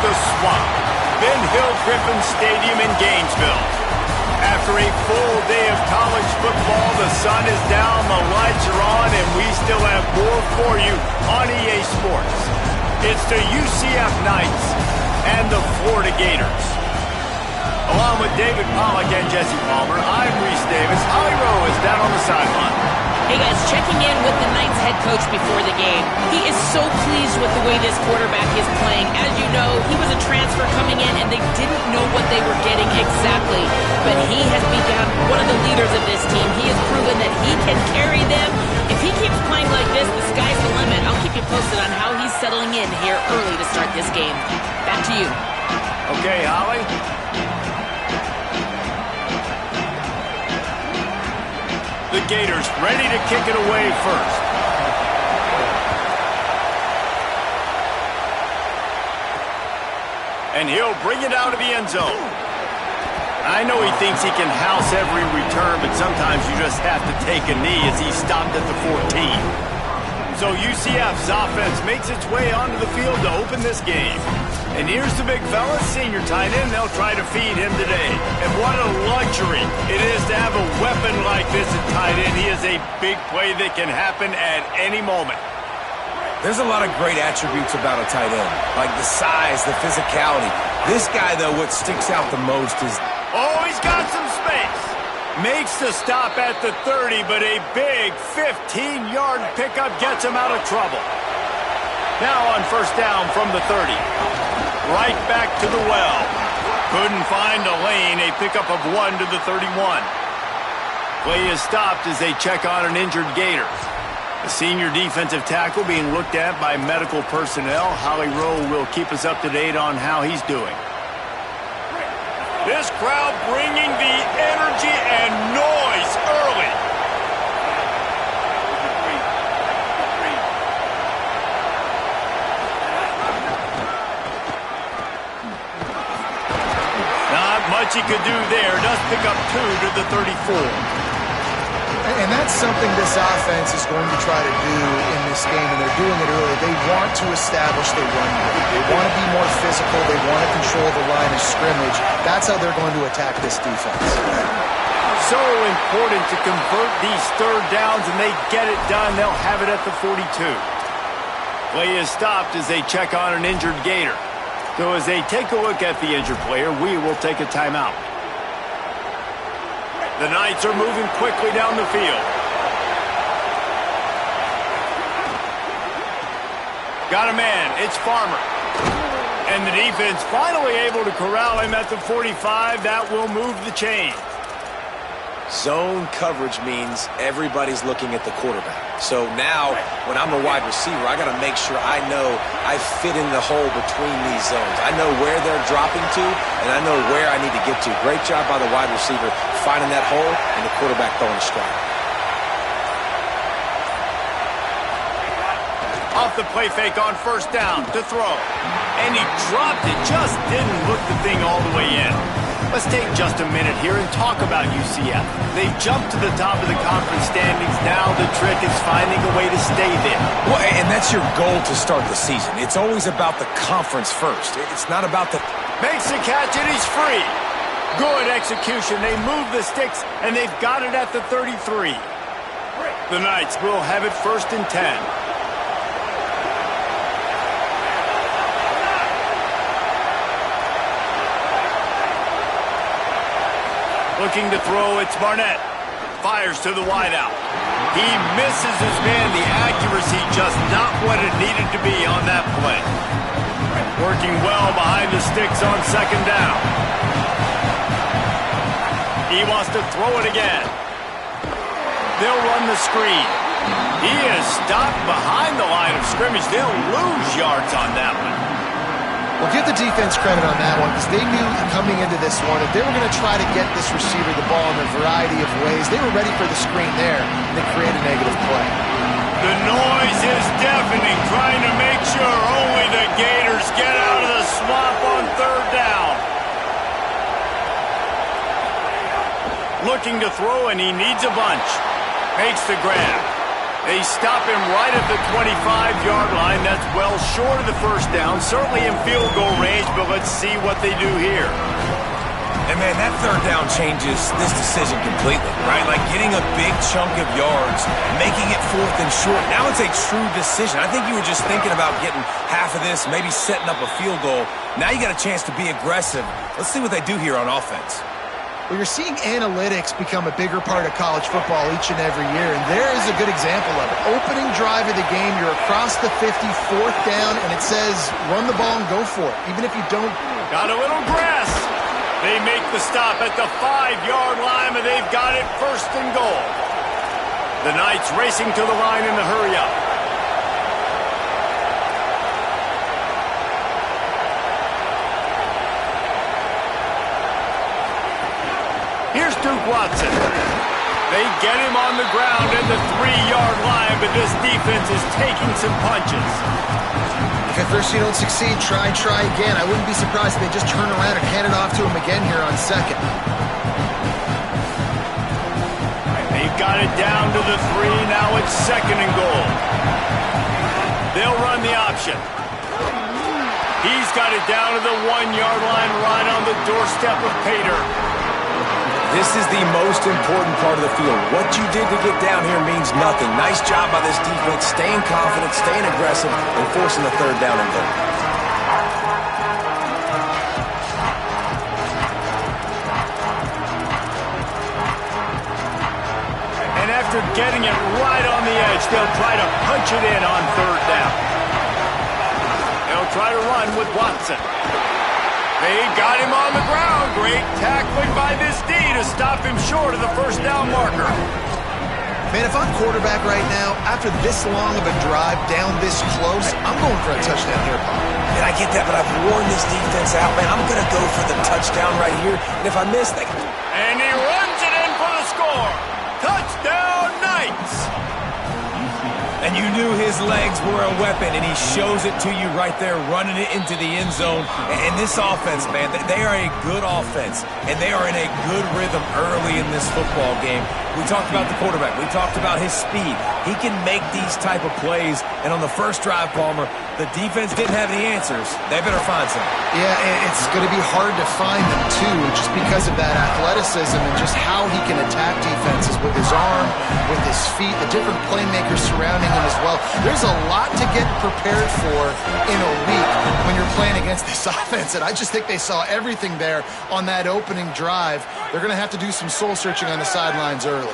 the Swamp, Ben Hill Griffin Stadium in Gainesville. After a full day of college football, the sun is down, the lights are on, and we still have more for you on EA Sports. It's the UCF Knights and the Florida Gators. Along with David Pollack and Jesse Palmer, I'm Reese Davis. Holly Rowe is down on the sideline. Hey guys, checking in with the Knights head coach before the game. He is so pleased with the way this quarterback is playing. As you know, he was a transfer coming in and they didn't know what they were getting exactly. But he has become one of the leaders of this team. He has proven that he can carry them. If he keeps playing like this, the sky's the limit. I'll keep you posted on how he's settling in here early to start this game. Back to you. Okay, Holly. The Gators ready to kick it away first. And he'll bring it out of the end zone. I know he thinks he can house every return, but sometimes you just have to take a knee as he stopped at the 14. So UCF's offense makes its way onto the field to open this game. And here's the big fella, senior tight end. They'll try to feed him today. And what a luxury it is to have a weapon like this at tight end. He is a big play that can happen at any moment. There's a lot of great attributes about a tight end, like the size, the physicality. This guy, though, what sticks out the most is... Oh, he's got some space. Makes the stop at the 30, but a big 15-yard pickup gets him out of trouble. Now on first down from the 30. Right back to the well. Couldn't find a lane. A pickup of 1 to the 31. Play is stopped as they check on an injured Gator. The senior defensive tackle being looked at by medical personnel. Holly Rowe will keep us up to date on how he's doing. This crowd bringing the energy and noise early. Not much he could do there. Does pick up 2 to the 34. And that's something this offense is going to try to do in this game, and they're doing it early. They want to establish their run game. They want to be more physical. They want to control the line of scrimmage. That's how they're going to attack this defense. So important to convert these third downs, and they get it done. They'll have it at the 42. Play is stopped as they check on an injured Gator. So as they take a look at the injured player, we will take a timeout. The Knights are moving quickly down the field. Got a man. It's Farmer. And the defense finally able to corral him at the 45. That will move the chain. Zone coverage means everybody's looking at the quarterback. So now, when I'm a wide receiver, I got to make sure I know I fit in the hole between these zones. I know where they're dropping to, and I know where I need to get to. Great job by the wide receiver finding that hole, and the quarterback throwing a strike. Off the play fake on first down to throw. And he dropped it, just didn't look the thing all the way in. Let's take just a minute here and talk about UCF. They've jumped to the top of the conference standings. Now the trick is finding a way to stay there. Well, and that's your goal to start the season. It's always about the conference first. It's not about the... Makes the catch and he's free. Good execution. They move the sticks and they've got it at the 33. The Knights will have it first and 10. Looking to throw, it's Barnett. Fires to the wideout. He misses his man. The accuracy just not what it needed to be on that play. Working well behind the sticks on second down. He wants to throw it again. They'll run the screen. He is stopped behind the line of scrimmage. They'll lose yards on that one. Well, give the defense credit on that one because they knew coming into this one if they were going to try to get this receiver the ball in a variety of ways, they were ready for the screen there and they create a negative play. The noise is deafening, trying to make sure only the Gators get out of the swamp on third down. Looking to throw, and he needs a bunch. Makes the grab. They stop him right at the 25-yard line. That's well short of the first down. Certainly in field goal range, but let's see what they do here. And, man, that third down changes this decision completely, right? Like getting a big chunk of yards, making it 4th and short. Now it's a true decision. I think you were just thinking about getting half of this, maybe setting up a field goal. Now you got a chance to be aggressive. Let's see what they do here on offense. Well, you're seeing analytics become a bigger part of college football each and every year, and there is a good example of it. Opening drive of the game, you're across the 50, 4th down, and it says run the ball and go for it, even if you don't. Got a little grass. They make the stop at the 5-yard line, and they've got it 1st and goal. The Knights racing to the line in the hurry-up. Here's Duke Watson. They get him on the ground at the 3-yard line, but this defense is taking some punches. If at first you don't succeed, try again. I wouldn't be surprised if they just turn around and hand it off to him again here on 2nd. They've got it down to the 3. Now it's 2nd and goal. They'll run the option. He's got it down to the 1-yard line right on the doorstep of Pater. This is the most important part of the field. What you did to get down here means nothing. Nice job by this defense, staying confident, staying aggressive, and forcing the 3rd down and goal. And after getting it right on the edge, they'll try to punch it in on 3rd down. They'll try to run with Watson. They got him on the ground. Great tackling by this D to stop him short of the 1st down marker. Man, if I'm quarterback right now, after this long of a drive down this close, I'm going for a touchdown here, Paul. And I get that, but I've worn this defense out, man. I'm going to go for the touchdown right here. And if I miss, they... And he runs it in for the score. Touchdown, Knights. And you knew his legs were a weapon, and he shows it to you right there, running it into the end zone. And this offense, man, they are a good offense, and they are in a good rhythm early in this football game. We talked about the quarterback. We talked about his speed. He can make these type of plays, and on the first drive, Palmer, the defense didn't have any answers. They better find some. Yeah, it's going to be hard to find them, too, just because of that athleticism and just how he can attack defenses with his arm, with his feet, the different playmakers surrounding him as well. There's a lot to get prepared for in a week when you're playing against this offense, and I just think they saw everything there on that opening drive. They're going to have to do some soul-searching on the sidelines early.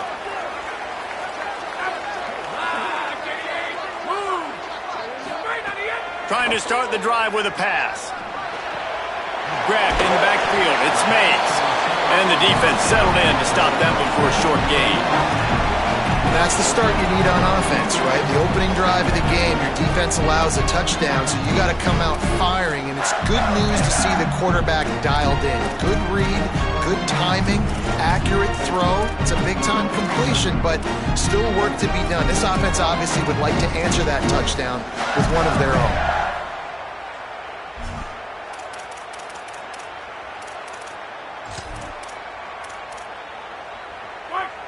Trying to start the drive with a pass. Grabbed in the backfield. It's Mays. And the defense settled in to stop them before a short gain. That's the start you need on offense, right? The opening drive of the game, your defense allows a touchdown, so you got to come out firing, and it's good news to see the quarterback dialed in. Good read, good timing, accurate throw. It's a big-time completion, but still work to be done. This offense obviously would like to answer that touchdown with one of their own.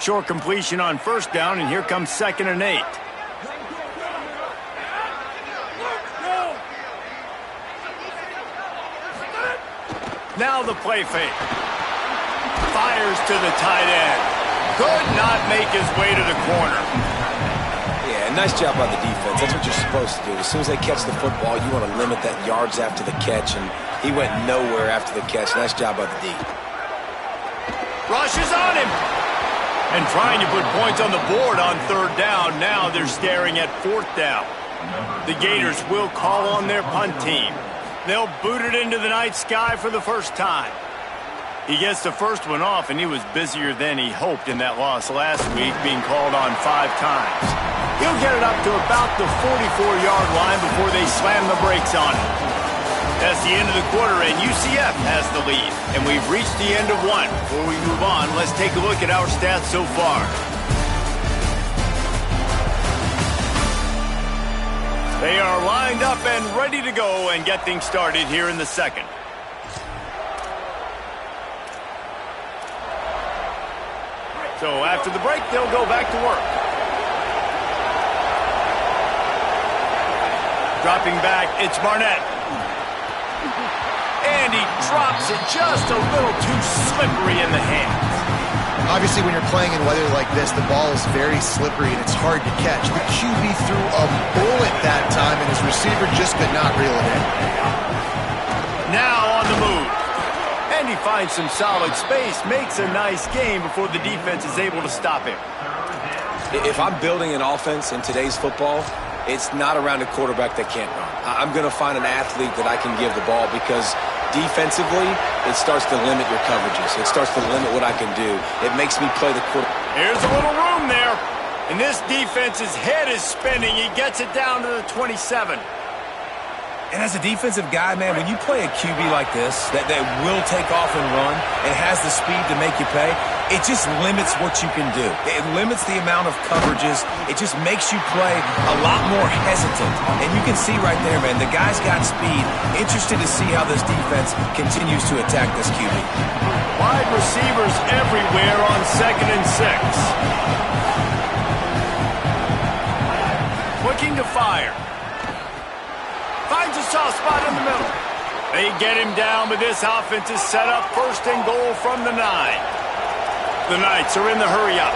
Short completion on 1st down, and here comes 2nd and 8. Now the play fake. Fires to the tight end. Could not make his way to the corner. Yeah, nice job by the defense. That's what you're supposed to do. As soon as they catch the football, you want to limit that yards after the catch, and he went nowhere after the catch. Nice job by the D. Rushes on him. And trying to put points on the board on 3rd down. Now they're staring at 4th down. The Gators will call on their punt team. They'll boot it into the night sky for the first time. He gets the first one off, and he was busier than he hoped in that loss last week, being called on 5 times. He'll get it up to about the 44-yard line before they slam the brakes on him. That's the end of the quarter, and UCF has the lead. And we've reached the end of one. Before we move on, let's take a look at our stats so far. They are lined up and ready to go and get things started here in the 2nd. So after the break, they'll go back to work. Dropping back, it's Barnett. And he drops it just a little too slippery in the hands. Obviously, when you're playing in weather like this, the ball is very slippery and it's hard to catch. The QB threw a bullet that time, and his receiver just could not reel it in. Now on the move. And he finds some solid space, makes a nice game before the defense is able to stop him. If I'm building an offense in today's football, it's not around a quarterback that can't run. I'm going to find an athlete that I can give the ball because defensively, it starts to limit your coverages. It starts to limit what I can do. It makes me play the quarterback. Here's a little room there. And this defense's head is spinning. He gets it down to the 27. And as a defensive guy, man, when you play a QB like this that will take off and run and has the speed to make you pay, it just limits what you can do. It limits the amount of coverages. It just makes you play a lot more hesitant. And you can see right there, man, the guy's got speed. Interested to see how this defense continues to attack this QB. Wide receivers everywhere on 2nd and 6. Looking to fire. Finds a soft spot in the middle. They get him down, but this offense is set up 1st and goal from the 9. The Knights are in the hurry-up.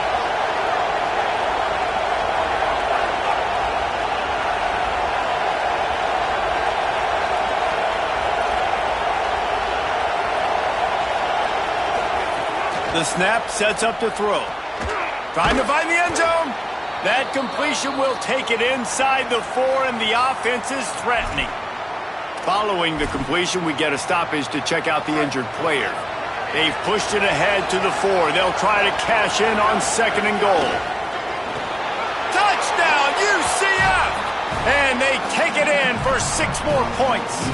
The snap sets up to throw. Trying to find the end zone. That completion will take it inside the 4, and the offense is threatening. Following the completion, we get a stoppage to check out the injured player. They've pushed it ahead to the 4. They'll try to cash in on 2nd and goal. Touchdown, UCF! And they take it in for 6 more points.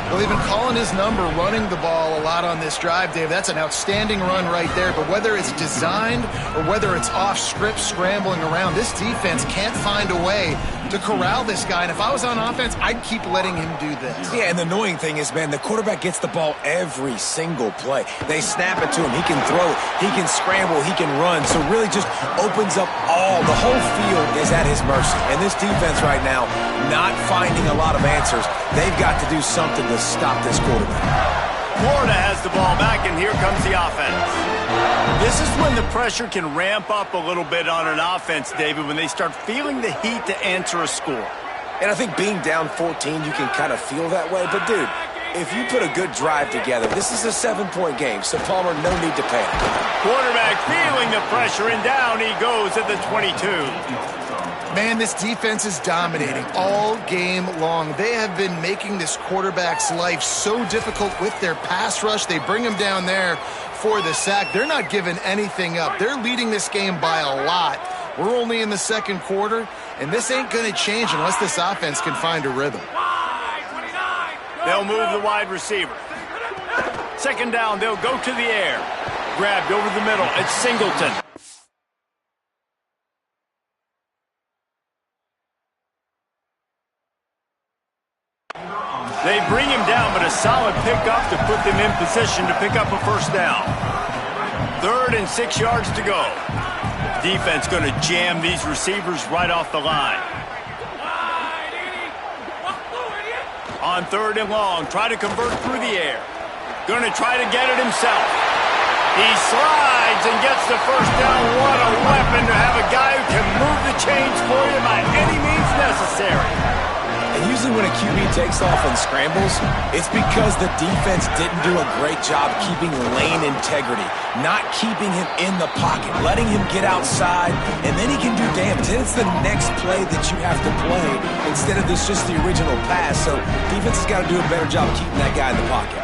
Well, they've been calling his number, running the ball a lot on this drive, Dave. That's an outstanding run right there. But whether it's designed or whether it's off script, scrambling around, this defense can't find a way to corral this guy. And if I was on offense, I'd keep letting him do this. Yeah, and the annoying thing is, man, the quarterback gets the ball every single play. They snap it to him. He can throw it. He can scramble. He can run. So really just opens up the whole field is at his mercy. And this defense right now, not finding a lot of answers. They've got to do something to stop this quarterback. Florida has the ball back, and here comes the offense. This is when the pressure can ramp up a little bit on an offense, David, when they start feeling the heat to answer a score. And I think being down 14, you can kind of feel that way. But, dude, if you put a good drive together, this is a 7-point game, so Palmer, no need to panic. Quarterback feeling the pressure, and down he goes at the 22. Man, this defense is dominating all game long. They have been making this quarterback's life so difficult with their pass rush. They bring him down there for the sack. They're not giving anything up. They're leading this game by a lot. We're only in the 2nd quarter, and this ain't going to change unless this offense can find a rhythm. They'll move the wide receiver. 2nd down, they'll go to the air. Grabbed over the middle. It's Singleton. They bring him down, but a solid pickup to put them in position to pick up a 1st down. 3rd and 6 yards to go. Defense going to jam these receivers right off the line. On 3rd and long, try to convert through the air. Going to try to get it himself. He slides and gets the 1st down. What a weapon to have a guy who can move the chains for you by any means necessary. And usually when a QB takes off and scrambles, it's because the defense didn't do a great job keeping lane integrity, not keeping him in the pocket, letting him get outside, and then he can do damage. And it's the next play that you have to play instead of this just the original pass. So defense has got to do a better job keeping that guy in the pocket.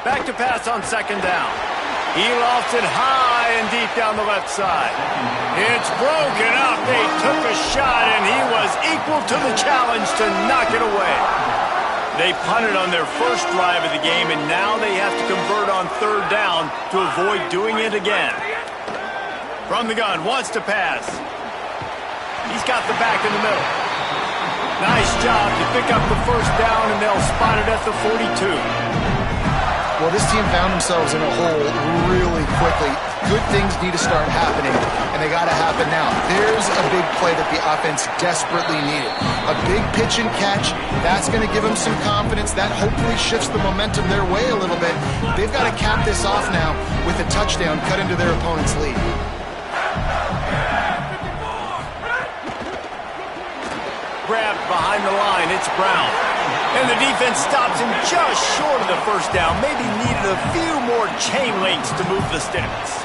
Back to pass on 2nd down. He lofts it high and deep down the left side. It's broken up. They took a shot, and he was equal to the challenge to knock it away. They punted on their first drive of the game, and now they have to convert on 3rd down to avoid doing it again. From the gun, wants to pass. He's got the back in the middle. Nice job to pick up the 1st down, and they'll spot it at the 42. Well, this team found themselves in a hole really quickly. Good things need to start happening, and they got to happen now. There's a big play that the offense desperately needed. A big pitch and catch. That's going to give them some confidence. That hopefully shifts the momentum their way a little bit. They've got to cap this off now with a touchdown cut into their opponent's lead. Grabbed behind the line. It's Brown. And the defense stops him just short of the first down. Maybe needed a few more chain links to move the sticks.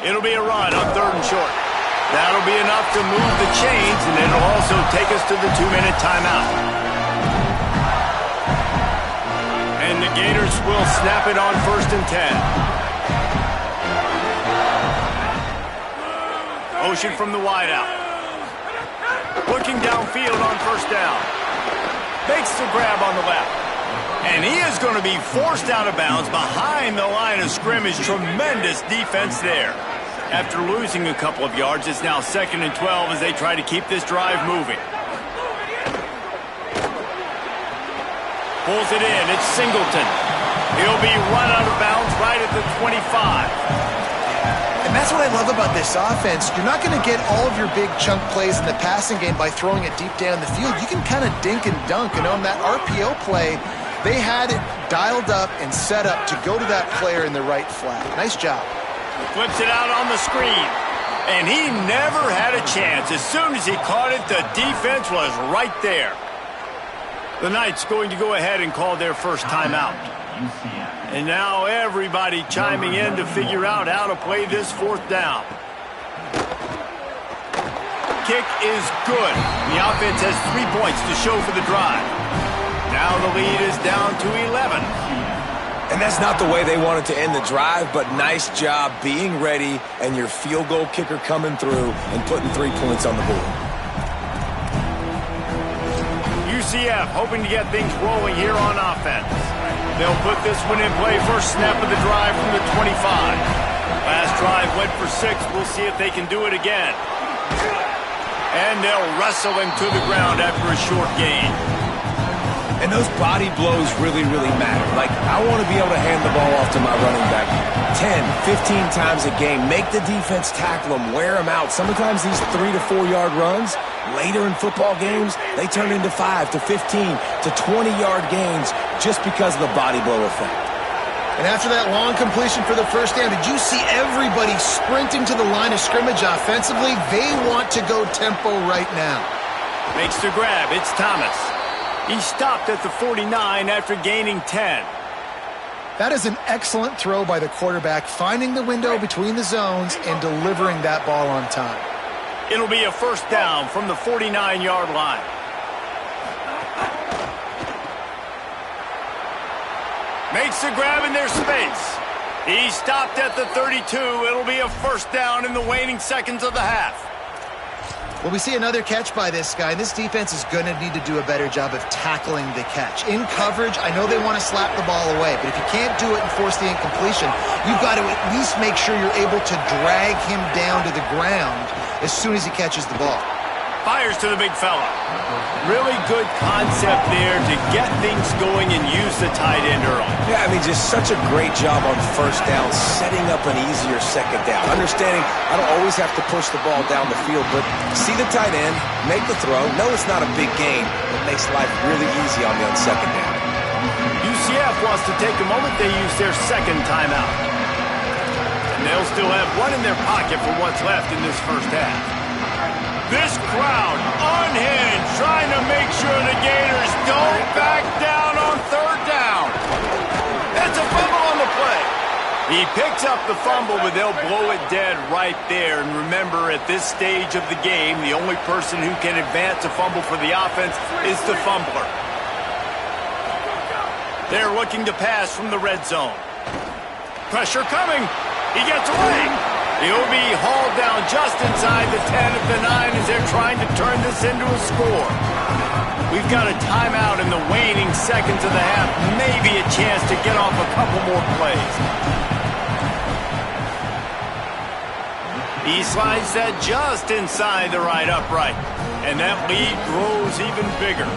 It'll be a run on 3rd and short. That'll be enough to move the chains, and it'll also take us to the 2-minute timeout. And the Gators will snap it on 1st and 10. Motion from the wideout. Looking downfield on 1st down. Makes the grab on the left. And he is going to be forced out of bounds behind the line of scrimmage. Tremendous defense there. After losing a couple of yards, it's now 2nd and 12 as they try to keep this drive moving. Pulls it in. It's Singleton. He'll be run out of bounds right at the 25. And that's what I love about this offense. You're not going to get all of your big chunk plays in the passing game by throwing it deep down the field. You can kind of dink and dunk. And on that RPO play, they had it dialed up and set up to go to that player in the right flat. Nice job. Flips it out on the screen. And he never had a chance. As soon as he caught it, the defense was right there. The Knights going to go ahead and call their first timeout. And now everybody chiming in to figure out how to play this 4th down. Kick is good. The offense has 3 points to show for the drive. Now the lead is down to 11. And that's not the way they wanted to end the drive, but nice job being ready and your field goal kicker coming through and putting 3 points on the board. UCF hoping to get things rolling here on offense. They'll put this one in play. First snap of the drive from the 25. Last drive went for 6. We'll see if they can do it again. And they'll wrestle him to the ground after a short gain. And those body blows really, really matter. Like, I want to be able to hand the ball off to my running back 10, 15 times a game. Make the defense tackle them, wear them out. Sometimes these 3 to 4 yard runs, later in football games, they turn into 5 to 15 to 20 yard gains just because of the body blow effect. And after that long completion for the first down, did you see everybody sprinting to the line of scrimmage offensively? They want to go tempo right now. Makes the grab. It's Thomas. He stopped at the 49 after gaining 10. That is an excellent throw by the quarterback, finding the window between the zones and delivering that ball on time. It'll be a first down from the 49-yard line. Makes the grab in their space. He stopped at the 32. It'll be a first down in the waning seconds of the half. Well, we see another catch by this guy. This defense is going to need to do a better job of tackling the catch. In coverage, I know they want to slap the ball away, but if you can't do it and force the incompletion, you've got to at least make sure you're able to drag him down to the ground as soon as he catches the ball. Fires to the big fella. Really good concept there to get things going and use the tight end early. Yeah, I mean, just such a great job on first down, setting up an easier second down. Understanding I don't always have to push the ball down the field, but see the tight end, make the throw. No, it's not a big gain, but makes life really easy on me on second down. UCF wants to take a moment. They use their second timeout. And they'll still have one in their pocket for what's left in this first half. This crowd unhinged, trying to make sure the Gators don't back down on third down. That's a fumble on the play. He picks up the fumble, but they'll blow it dead right there. And remember, at this stage of the game, the only person who can advance a fumble for the offense is the fumbler. They're looking to pass from the red zone. Pressure coming. He gets away. He'll be hauled down just inside the 10 of the 9 as they're trying to turn this into a score. We've got a timeout in the waning seconds of the half. Maybe a chance to get off a couple more plays. He slides that just inside the right upright. And that lead grows even bigger.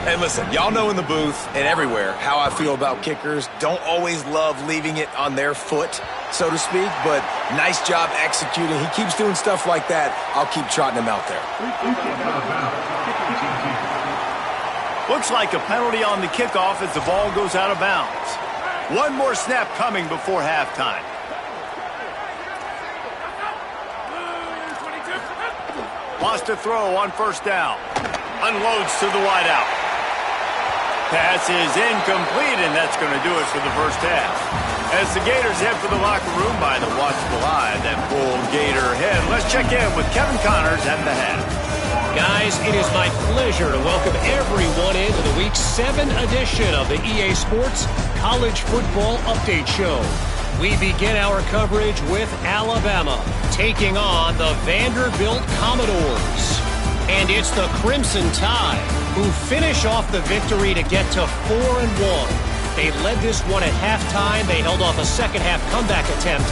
Hey, listen, y'all know in the booth and everywhere how I feel about kickers. Don't always love leaving it on their foot, so to speak, but nice job executing. He keeps doing stuff like that. I'll keep trotting him out there. Looks like a penalty on the kickoff as the ball goes out of bounds. One more snap coming before halftime. Wants to throw on first down. Unloads to the wideout. Pass is incomplete, and that's going to do it for the first half. As the Gators head for the locker room by the watchful eye, that full Gator head. Let's check in with Kevin Connors at the half. Guys, it is my pleasure to welcome everyone into the Week 7 edition of the EA Sports College Football Update Show. We begin our coverage with Alabama taking on the Vanderbilt Commodores. And it's the Crimson Tide who finish off the victory to get to 4-1. They led this one at halftime. They held off a second-half comeback attempt.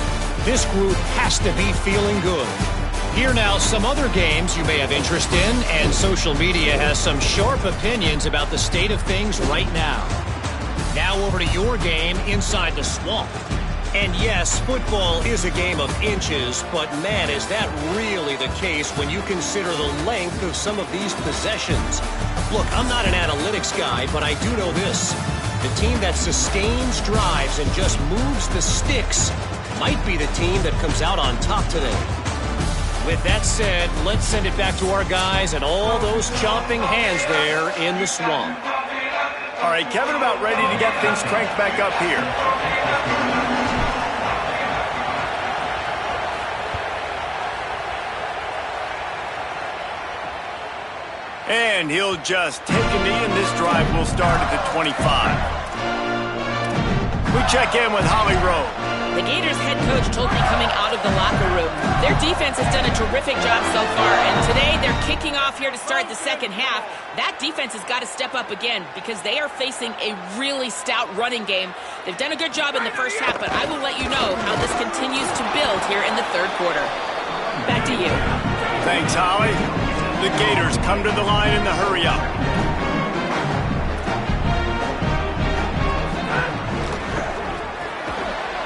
This group has to be feeling good. Here now, some other games you may have interest in, and social media has some sharp opinions about the state of things right now. Now over to your game inside the swamp. And yes, football is a game of inches, but man, is that really the case when you consider the length of some of these possessions. Look, I'm not an analytics guy, but I do know this. The team that sustains drives and just moves the sticks might be the team that comes out on top today. With that said, let's send it back to our guys and all those chomping hands there in the swamp. All right, Kevin, about ready to get things cranked back up here. And he'll just take a knee, and this drive will start at the 25. We check in with Holly Rowe. The Gators head coach told me coming out of the locker room, their defense has done a terrific job so far, and today they're kicking off here to start the second half. That defense has got to step up again because they are facing a really stout running game. They've done a good job in the first half, but I will let you know how this continues to build here in the third quarter. Back to you. Thanks, Holly. The Gators come to the line in the hurry-up.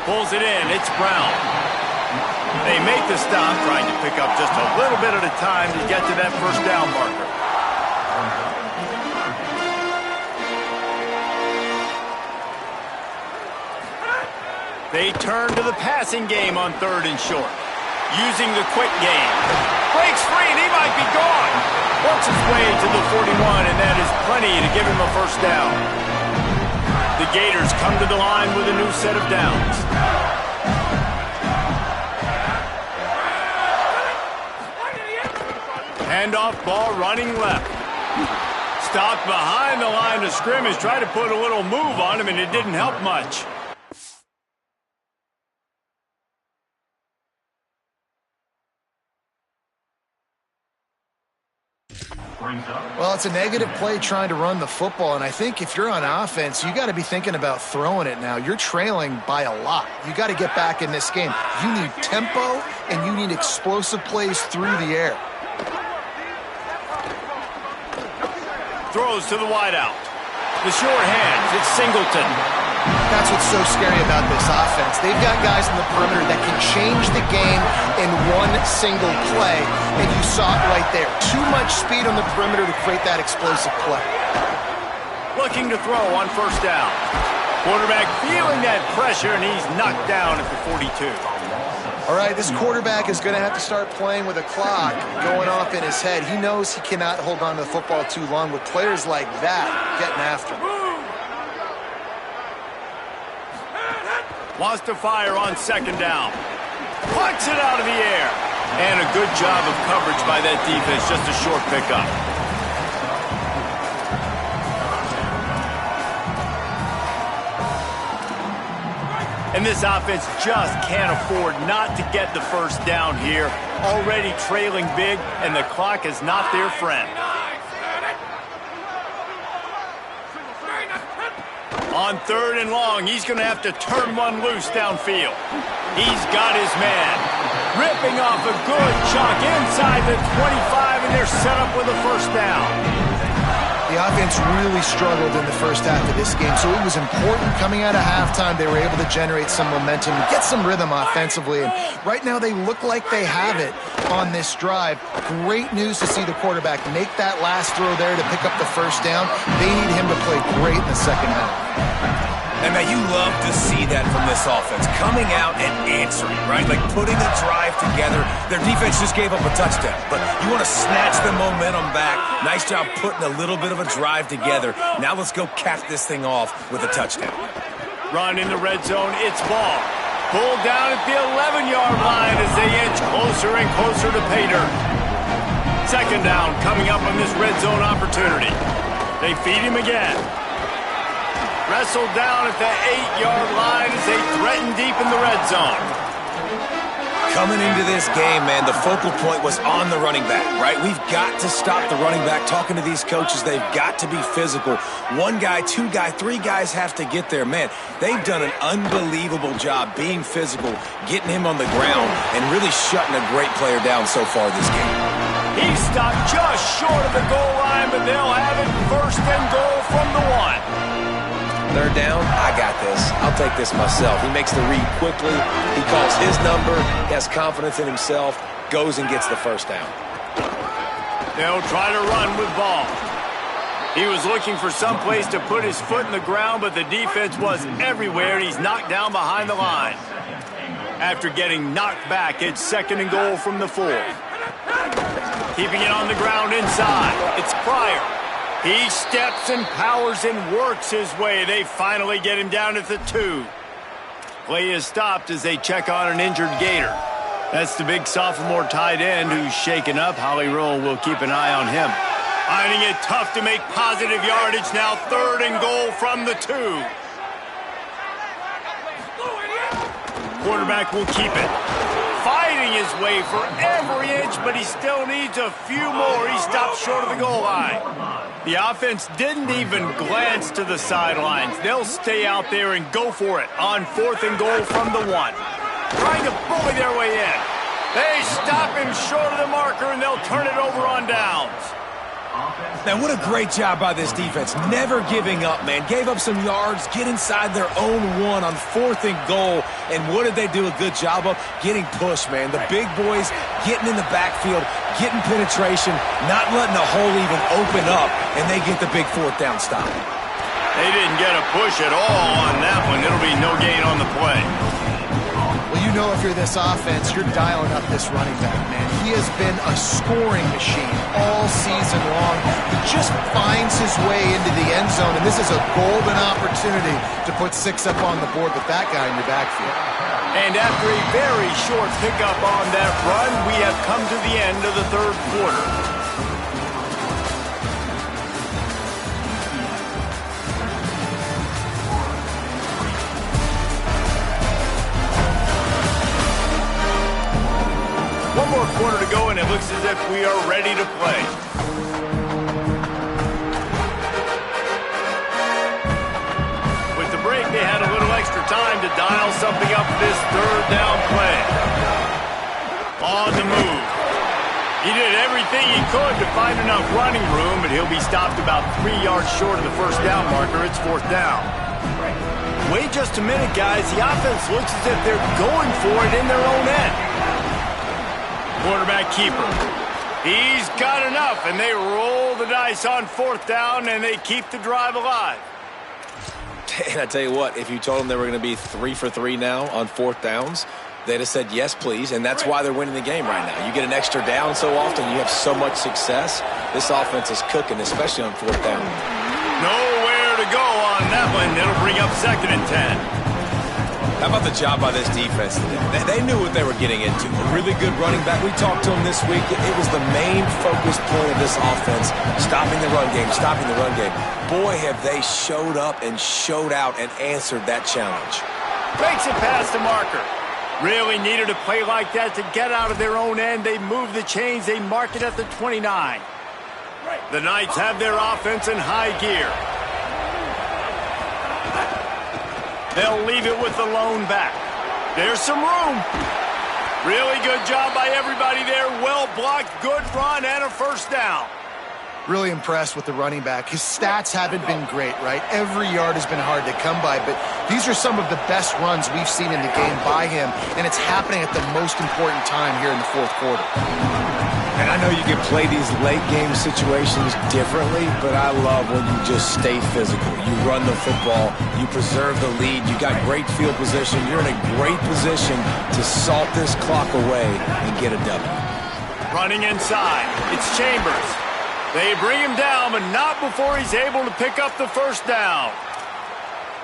Pulls it in. It's Brown. They make the stop, trying to pick up just a little bit at a time to get to that first down marker. They turn to the passing game on third and short. Using the quick game. Breaks free, and he might be gone. Works his way to the 41, and that is plenty to give him a first down. The Gators come to the line with a new set of downs. Handoff ball running left. Stopped behind the line of scrimmage. Tried to put a little move on him, and it didn't help much. Well, it's a negative play trying to run the football, and I think if you're on offense, you got to be thinking about throwing it now. You're trailing by a lot. You got to get back in this game. You need tempo, and you need explosive plays through the air. Throws to the wideout. The short hands, it's Singleton. That's what's so scary about this offense. They've got guys in the perimeter that can change the game in one single play, and you saw it right there. Too much speed on the perimeter to create that explosive play. Looking to throw on first down. Quarterback feeling that pressure, and he's knocked down at the 42. All right, this quarterback is going to have to start playing with a clock going off in his head. He knows he cannot hold on to the football too long with players like that getting after him. Wants to fire on second down. Plucks it out of the air. And a good job of coverage by that defense. Just a short pickup. And this offense just can't afford not to get the first down here. Already trailing big, and the clock is not their friend. On third and long, he's going to have to turn one loose downfield. He's got his man. Ripping off a good chunk inside the 25, and they're set up with a first down. The offense really struggled in the first half of this game, so it was important coming out of halftime. They were able to generate some momentum and get some rhythm offensively, and right now they look like they have it on this drive. Great news to see the quarterback make that last throw there to pick up the first down. They need him to play great in the second half. And, man, you love to see that from this offense, coming out and answering, right? Like putting a drive together. Their defense just gave up a touchdown, but you want to snatch the momentum back. Nice job putting a little bit of a drive together. Now let's go cap this thing off with a touchdown. Run in the red zone, it's ball. Pulled down at the 11-yard line as they inch closer and closer to pay dirt. Second down coming up on this red zone opportunity. They feed him again. Wrestled down at the 8-yard line as they threaten deep in the red zone. Coming into this game, man, the focal point was on the running back, right? We've got to stop the running back. Talking to these coaches, they've got to be physical. One guy, two guy, three guys have to get there. Man, they've done an unbelievable job being physical, getting him on the ground, and really shutting a great player down so far this game. He stopped just short of the goal line, but they'll have it first and goal from the 1. Third down, I got this. I'll take this myself. He makes the read quickly. He calls his number, he has confidence in himself, goes and gets the first down. They'll try to run with ball. He was looking for some place to put his foot in the ground, but the defense was everywhere, and he's knocked down behind the line. After getting knocked back, it's second and goal from the 4. Keeping it on the ground inside. It's Pryor. He steps and powers and works his way. They finally get him down at the 2. Play is stopped as they check on an injured Gator. That's the big sophomore tight end who's shaken up. Holly Roll will keep an eye on him. Finding it tough to make positive yardage now. Third and goal from the 2. Quarterback will keep it. Fighting his way for every inch, but he still needs a few more. He stopped short of the goal line. The offense didn't even glance to the sidelines. They'll stay out there and go for it on fourth and goal from the 1. Trying to bully their way in. They stop him short of the marker, and they'll turn it over on downs. Man, what a great job by this defense. Never giving up, man. Gave up some yards, get inside their own 1 on fourth and goal. And what did they do a good job of? Getting pushed, man. The big boys getting in the backfield, getting penetration, not letting the hole even open up, and they get the big fourth down stop. They didn't get a push at all on that one. It'll be no gain on the play. Well, you know if you're this offense, you're dialing up this running back, man. He has been a scoring machine all season long. He just finds his way into the end zone, and this is a golden opportunity to put 6 up on the board with that guy in your backfield. And after a very short pickup on that run, we have come to the end of the third quarter. One more quarter to go, and it looks as if we are ready to play. With the break, they had a little extra time to dial something up this third down play. On the move. He did everything he could to find enough running room, but he'll be stopped about 3 yards short of the first down marker. It's fourth down. Wait just a minute, guys. The offense looks as if they're going for it in their own end. Quarterback keeper. He's got enough, and they roll the dice on fourth down, and they keep the drive alive. And I tell you what, if you told them they were going to be 3 for 3 now on fourth downs, they'd have said yes, please, and that's why they're winning the game right now. You get an extra down so often, you have so much success. This offense is cooking, especially on fourth down. Nowhere to go on that one. It'll bring up second and 10. How about the job by this defense today? They knew what they were getting into. A really good running back. We talked to him this week. It was the main focus point of this offense, stopping the run game, stopping the run game. Boy, have they showed up and showed out and answered that challenge. Breaks it past the marker. Really needed a play like that to get out of their own end. They move the chains. They mark it at the 29. The Knights have their offense in high gear. They'll leave it with the lone back. There's some room. Really good job by everybody there. Well blocked, good run, and a first down. Really impressed with the running back. His stats haven't been great, right? Every yard has been hard to come by, but these are some of the best runs we've seen in the game by him, and it's happening at the most important time here in the fourth quarter. And I know you can play these late game situations differently, but I love when you just stay physical. You run the football, you preserve the lead, you got great field position, you're in a great position to salt this clock away and get a W. Running inside, it's Chambers. They bring him down, but not before he's able to pick up the first down.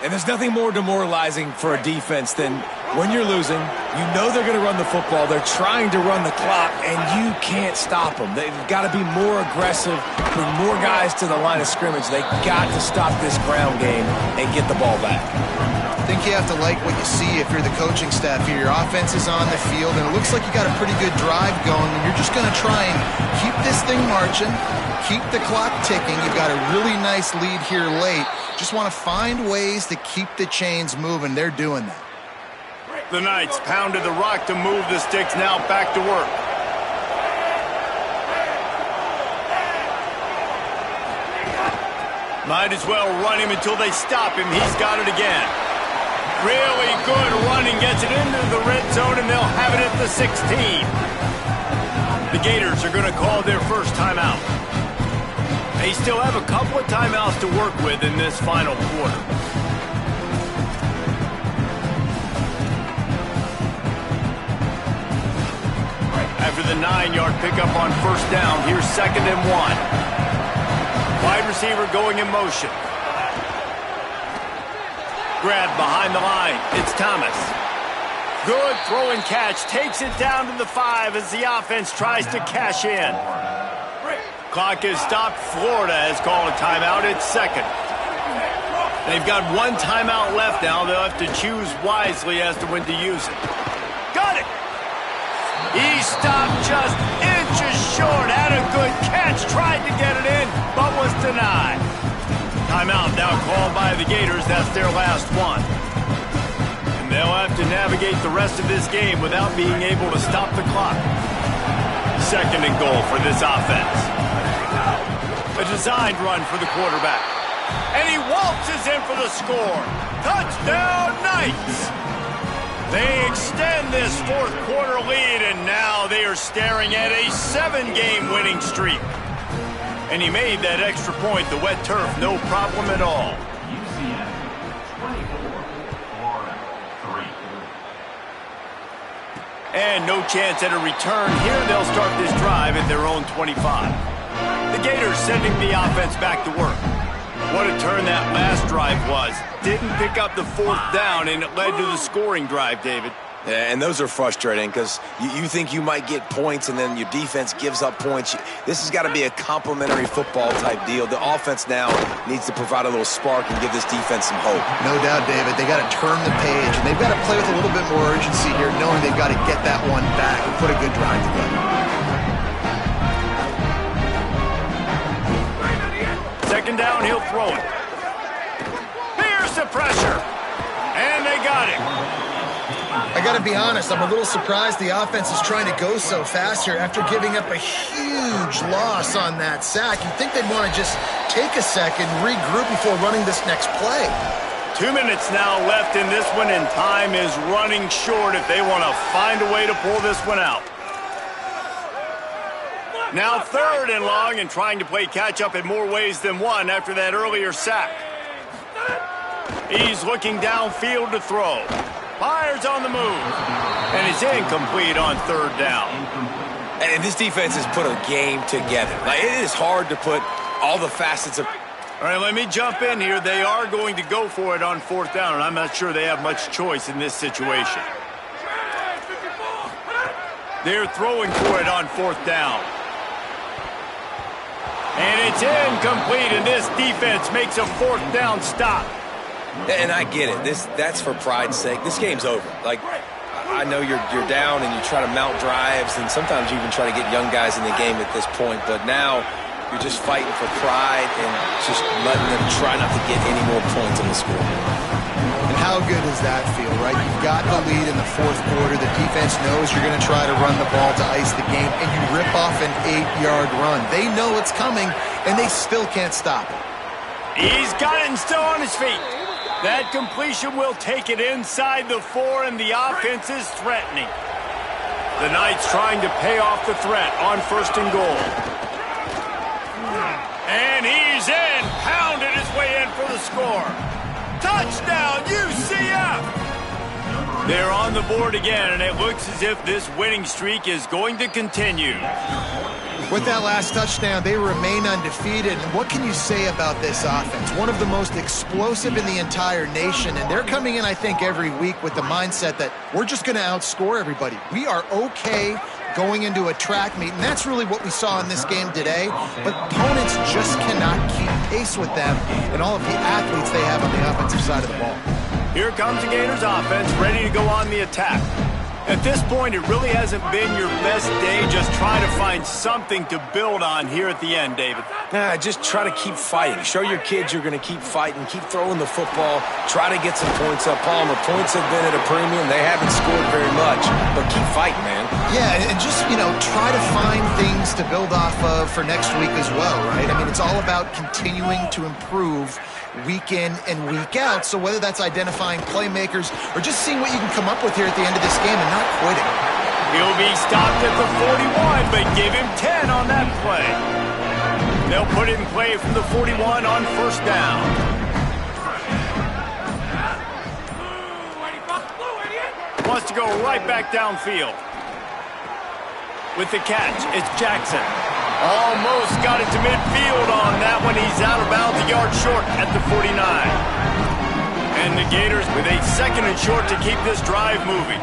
And there's nothing more demoralizing for a defense than when you're losing, you know they're going to run the football, they're trying to run the clock, and you can't stop them. They've got to be more aggressive, bring more guys to the line of scrimmage. They've got to stop this ground game and get the ball back. I think you have to like what you see if you're the coaching staff here. Your offense is on the field, and it looks like you got a pretty good drive going, and you're just going to try and keep this thing marching, keep the clock ticking. You've got a really nice lead here late. Just want to find ways to keep the chains moving. They're doing that. The Knights pounded the rock to move the sticks, now back to work. Might as well run him until they stop him. He's got it again. Really good running, gets it into the red zone, and they'll have it at the 16. The Gators are going to call their first timeout. They still have a couple of timeouts to work with in this final quarter. After the 9-yard pickup on first down, here's 2nd and 1. Wide receiver going in motion. Grab behind the line. It's Thomas. Good throw and catch. Takes it down to the 5 as the offense tries to cash in. Clock is stopped. Florida has called a timeout. It's 2nd. They've got one timeout left now. They'll have to choose wisely as to when to use it. Got it! He stopped just inches short. Had a good catch. Tried to get it in, but was denied. Timeout now called by the Gators. That's their last one. And they'll have to navigate the rest of this game without being able to stop the clock. 2nd and goal for this offense. A designed run for the quarterback. And he waltzes in for the score. Touchdown, Knights! They extend this fourth quarter lead, and now they are staring at a 7-game winning streak. And he made that extra point, the wet turf, no problem at all. UCF 24, Florida 3. And no chance at a return. Here they'll start this drive at their own 25. The Gators sending the offense back to work. What a turn that last drive was. Didn't pick up the 4th down, and it led to the scoring drive, David. Yeah, and those are frustrating because you think you might get points and then your defense gives up points. This has got to be a complementary football type deal. The offense now needs to provide a little spark and give this defense some hope. No doubt, David. They got to turn the page, and they've got to play with a little bit more urgency here, knowing they've got to get that one back and put a good drive together. 2nd down, he'll throw it. Here's the pressure. And they got it. I got to be honest, I'm a little surprised the offense is trying to go so fast here after giving up a huge loss on that sack. You'd think they'd want to just take a second, regroup before running this next play. 2 minutes now left in this one, and time is running short if they want to find a way to pull this one out. Now 3rd and long, and trying to play catch-up in more ways than one after that earlier sack. He's looking downfield to throw. Fires on the move. And it's incomplete on 3rd down. And this defense has put a game together. Like, it is hard to put all the facets of... All right, let me jump in here. They are going to go for it on 4th down, and I'm not sure they have much choice in this situation. They're throwing for it on 4th down. And it's incomplete, and this defense makes a 4th down stop. And I get it. That's for pride's sake. This game's over. Like, I know you're down and you try to mount drives, and sometimes you even try to get young guys in the game at this point. But now you're just fighting for pride and just letting them try not to get any more points on the score. And how good does that feel, right? You've got the lead in the fourth quarter. The defense knows you're going to try to run the ball to ice the game, and you rip off an 8-yard run. They know it's coming, and they still can't stop it. He's got it and still on his feet. That completion will take it inside the 4, and the offense is threatening. The Knights trying to pay off the threat on 1st and goal. And he's in. Pounded his way in for the score. Touchdown, UCF! They're on the board again, and it looks as if this winning streak is going to continue. With that last touchdown, they remain undefeated. And what can you say about this offense? One of the most explosive in the entire nation, and they're coming in, I think, every week with the mindset that we're just going to outscore everybody. We are okay going into a track meet, and that's really what we saw in this game today. But opponents just cannot keep pace with them and all of the athletes they have on the offensive side of the ball. Here comes the Gators offense, ready to go on the attack. At this point, it really hasn't been your best day. Just try to find something to build on here at the end, David. Just try to keep fighting. Show your kids you're going to keep fighting. Keep throwing the football. Try to get some points up. Palmer, points have been at a premium. They haven't scored very much, but keep fighting, man. Yeah, and just, try to find things to build off of for next week as well, right? I mean, it's all about continuing to improve week in and week out. So whether that's identifying playmakers or just seeing what you can come up with here at the end of this game and not quitting. He'll be stopped at the 41, but give him 10 on that play. They'll put it in play from the 41 on 1st down. Wants to go right back downfield. With the catch, it's Jackson. Almost got it to midfield on that one. He's out of bounds, a yard short at the 49. And the Gators with a 2nd and short to keep this drive moving.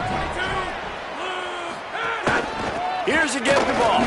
Here's a get the ball.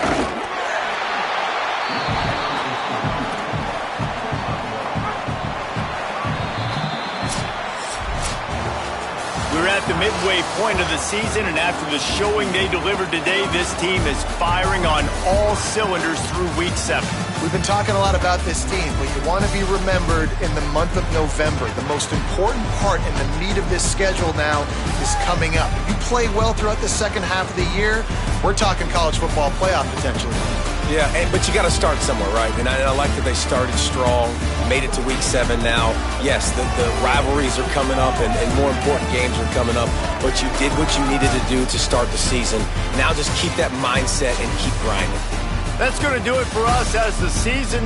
We're at the midway point of the season, and after the showing they delivered today, this team is firing on all cylinders through week 7. We've been talking a lot about this team, but you want to be remembered in the month of November. The most important part and the meat of this schedule now is coming up. If you play well throughout the second half of the year, we're talking college football playoff potentially. Yeah, but you got to start somewhere, right? And I like that they started strong, made it to week 7 now. Yes, the rivalries are coming up and more important games are coming up, but you did what you needed to do to start the season. Now just keep that mindset and keep grinding. That's going to do it for us as the season